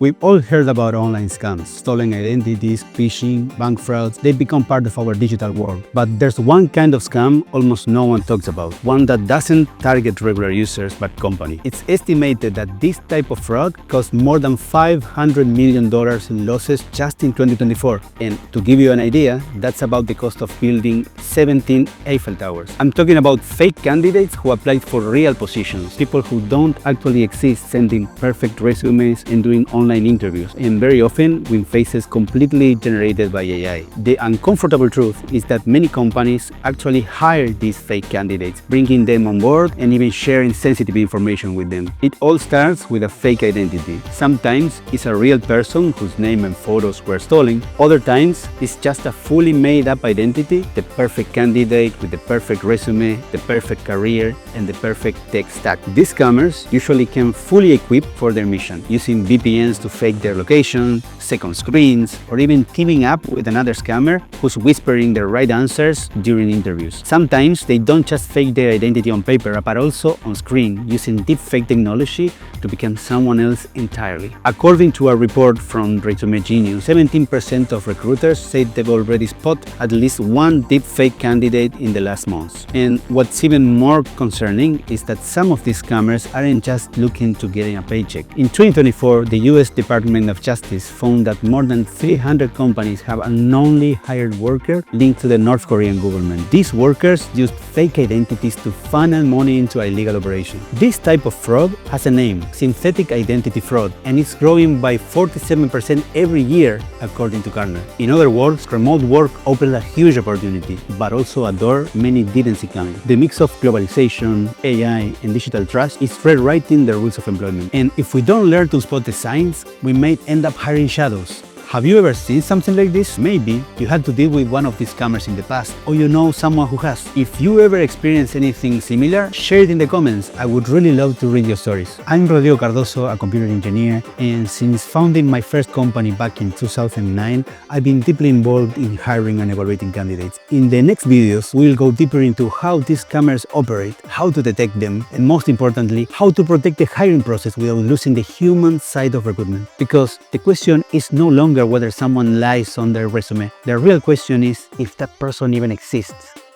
We've all heard about online scams, stolen identities, phishing, bank frauds. They become part of our digital world. But there's one kind of scam almost no one talks about, one that doesn't target regular users but companies. It's estimated that this type of fraud cost more than $500 million in losses just in 2024. And to give you an idea, that's about the cost of building 17 Eiffel Towers. I'm talking about fake candidates who applied for real positions, people who don't actually exist, sending perfect resumes and doing online interviews, and very often with faces completely generated by AI. The uncomfortable truth is that many companies actually hire these fake candidates, bringing them on board and even sharing sensitive information with them. It all starts with a fake identity. Sometimes it's a real person whose name and photos were stolen. Other times it's just a fully made up identity, the perfect candidate with the perfect resume, the perfect career, and the perfect tech stack. These scammers usually come fully equipped for their mission, using VPNs to fake their location, second screens, or even teaming up with another scammer who's whispering the right answers during interviews. Sometimes they don't just fake their identity on paper, but also on screen, using deepfake technology to become someone else entirely. According to a report from Resume Genius, 17% of recruiters say they've already spotted at least one deepfake candidate in the last months. And what's even more concerning is that some of these scammers aren't just looking to get a paycheck. In 2024, the US Department of Justice found that more than 300 companies have unknowingly hired workers linked to the North Korean government. These workers used fake identities to funnel money into illegal operations. This type of fraud has a name, synthetic identity fraud, and it's growing by 47% every year, according to Gartner. In other words, remote work opened a huge opportunity, but also a door many didn't see coming. The mix of globalization, AI, and digital trust is rewriting the rules of employment. And if we don't learn to spot the signs, we may end up hiring shadows. Have you ever seen something like this? Maybe you had to deal with one of these scammers in the past, or you know someone who has. If you ever experienced anything similar, share it in the comments. I would really love to read your stories. I'm Rodrigo Cardoso, a computer engineer, and since founding my first company back in 2009, I've been deeply involved in hiring and evaluating candidates. In the next videos, we'll go deeper into how these scammers operate, how to detect them, and most importantly, how to protect the hiring process without losing the human side of recruitment. Because the question is no longer whether someone lies on their resume. The real question is if that person even exists.